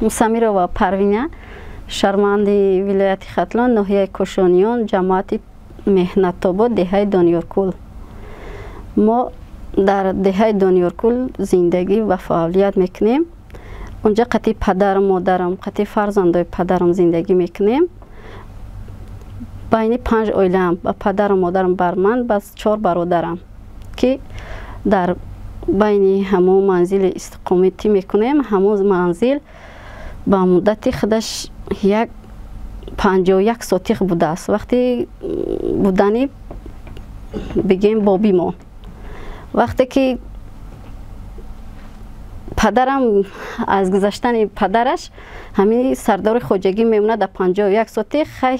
Мусамирова Парвиня, шарманди вилояти Хатлон, ноҳияи Кошониён, ҷамоати Меҳнатобод, деҳаи Донёркӯл. Мо дар деҳаи Донёркӯл зиндагӣ ва фаъолият мекунем. Онҷа қатъи падару модарам, қатъи фарзандои падарам зиндагӣ мекунем. Байни 5 оилаам ба падару модарам бар ман баъз 4 бародарам ки дар байни ҳамон манзили истиқоматӣ мекунем. ҳамон манзил ба муддати худаш 51 сотиқ будааст. вақти будани бигем боби мо, вақте ки падарам аз гузаштани падараш ҳамин сардори хоҷагӣ мемонад дар 51 сотиқ, хай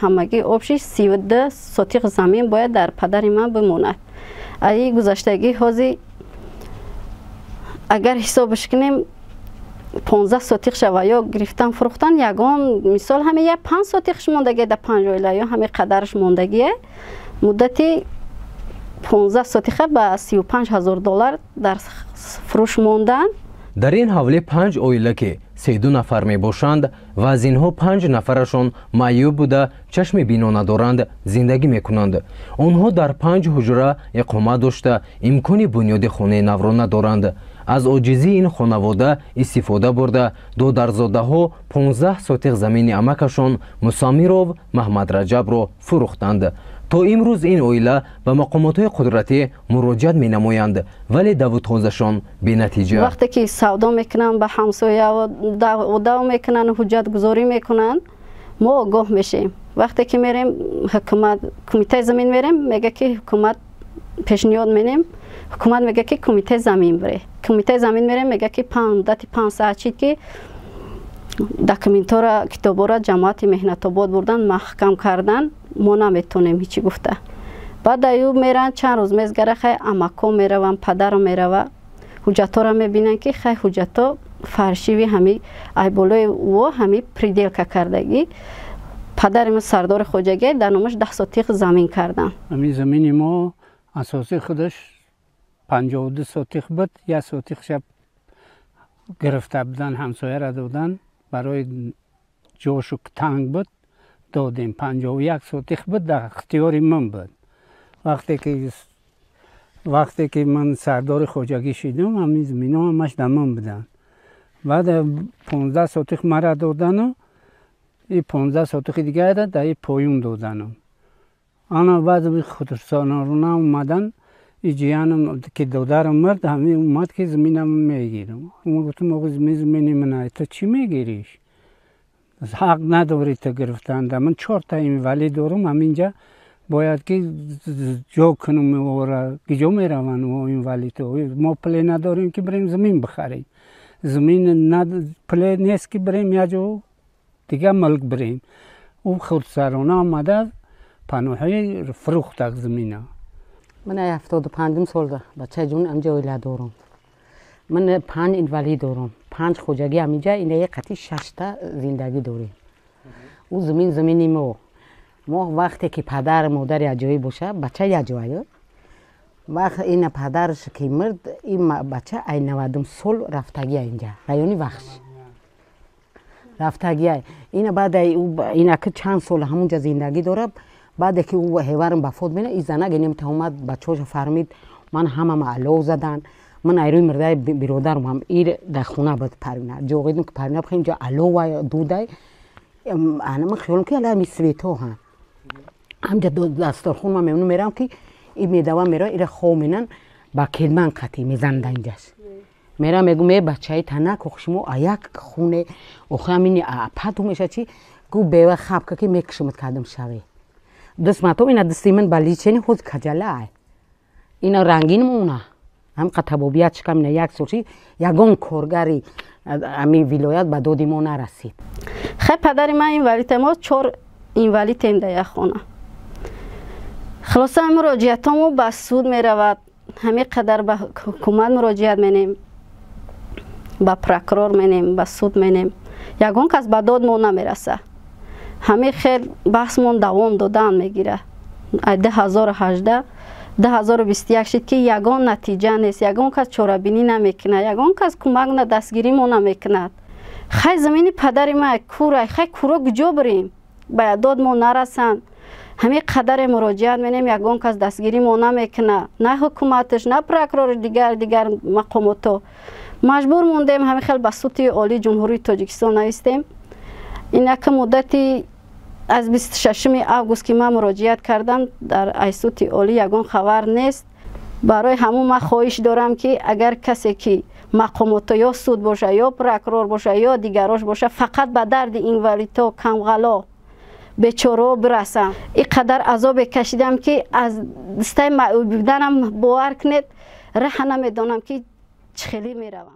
ҳамагӣ обши 32 сотиқ замин бояд дар падари ман бимонад. аи гузаштагӣ ҳозир агар ҳисобаш кунем 15 сотиқ шава ё гирифтан фурӯхтан, ягон мисол ҳамин 5 сотиқш мондагӣ дар 5 оила ё ҳамин қадарш мондагие. муддати 15 сотиқа ба 35,000 доллар дар фурӯш мондан. дар ин ҳавлӣ 5 оила ки 32 нафар мебошанд ва аз инҳо 5 нафарашон маъюб буда чашми бино надоранд, зиндагӣ мекунанд. онҳо дар 5 ҳуҷра иқомат дошта имкони бунёди хонаи навро надоранд. аз оҷизии ин хонавода истифода бурда додарзодаҳо 15 сотиқ замини амакашон Мусамиров Маҳмадраҷабро фурӯхтанд. то имрӯз ин оила ба мақомотҳои қудратӣ муроҷиат менамоянд, вале давутҳозашон бенатиҷа. вақте ки савдо мекунанд ба ҳамсоя дав мекунанд, ҳуҷҷатгузорӣ мекунанд, мо огоҳ мешем. вақте ки мерем ҳукумат кумитаи замин мерем, мега ки ҳукумат пешниҳод менем, ҳукумат мега ки кумитаи замин бире. кумитаи замин мерем, мега ки муддати 5 соат чид ки документора китобора ҷамоати Меҳнатобод бурдан маҳкам кардан, мо наметонем ҳичи гуфта. баъд аю меран чанд рӯз мезгара хай амако меравам, падаро мерава, ҳуҷҷатора мебинанд ки хай ҳуҷҷато фаршиви ҳами айболои во ҳами приделка кардагӣ. падари мо сардори хоҷагӣ дар номаш 10 сотиқ замин кардан. ҳамин замини мо асоси худаш 52 сотиқ буд. 1 сотиқ шаб гирифта будан, ҳамсояра додан, барои ҷошу танг буд додем. 51 сотиқ буд дар ихтиёри ман буд. вақте ки ман сардори хоҷагӣ шидам, ҳамин замино ҳамаш дар ман будан. баъд 15 сотиқ мара додану и 15 сотиқи дигара дар поюм додану. ана баъд худсонарона омадан и ҷиянам ки додарам мурд, ҳамин омад ки заминам мегирам. ма гуфтам оғо замини мана, то чӣ мегириш? ҳақ надорӣ то гирифтан. ман 4 та инвалид дорам, ҳаминҷа бояд ки ҷо кунам, киҷо мераванд инвалидҳо. мо пуле надорем ки бирем замин бихарем. замин пуле нест ки бирем як ҷо дигар мулк бирем. ӯ худсарона омада паноҳӣ фурӯхтак замина. من 75 سال بچه جون امجا اویلا دارم. من 5 انوالید دارم. 5 خوجگی همینجا اینه یک قطعی 6 تا زندگی داریم. او زمینی ما وقتی که پدر مادر یه جایی باشه بچه یه جایی. وقت این پدرش که مرد این بچه ای 90 سال رفتگی اینجا. رایونی وحش. رفتگی این بعد این که چند سال همونجا زندگی داره. بعد که او هیوارم بفوت بینه این زنه گنیم تا اومد بچه‌اش فرمید من همه معلو زدن. من ایروی مرده برادرم هم ایر در خونه بود پرینه. جوگیدم که پرینه بخیر اینجا علو و دودای. انا من خیالم که الان میسویتو هم. همجا دسترخون من میونم میرم که این میدوام میره ایر خومینن با کلمان قطعی میزنده اینجاش. میرم میگم بچه‌ای تنها کخشمو آیک خونه اخامینی اپاتو میشه چی گو بیوه خواب که میکشمت کردم شوی. دستماتو اینا دستی من بالیچنی خود کجلای. اینا رنگین مونه. هم قطبوبیت شکم نه یک سوچی یگان کارگری امی ولایت به دادی ما نرسید. خیلی پدری من اینوالید ما 4 اینوالید این در یک خانه. خلاصه مراجعتامو به سود میرود. همین قدر به حکومت مراجعت منیم. به پروکرور منیم، به سود منیم. یگان کس به داد ما نمیرسه. همه خیلی بحثمون دوام دادن میگیره. 2018 2021 شد که یگان نتیجه نیست. یگان کس چاره‌بینی نمیکنه. یگان کس کمک نه دستگیری ما نمیکند. خیلی زمینی پدر ما کوره خیلی کورا کجا بریم به داد ما نرسن همه قدر مراجعت می‌نیم یگان کس دستگیری ما نمیکنه نه حکومتش نه پروکرور دیگر مقامات مجبور موندیم همه خیلی به سوت عالی جمهوری تاجیکستان نوشتیم این یک مدتی از 26 آگوست که من مراجعت کردم در ایسوت عالی یگان خبر نیست برای همون من خواهش دارم که اگر کسی که مقامات یا سود باشه یا پروکرور باشه یا دیگراش باشه فقط به درد اینوالیدها کمغلا بیچاره برسم این قدر عذاب کشیدم که از دسته معیوب بودنم باور کنید ره نمیدانم که چخیلی میروم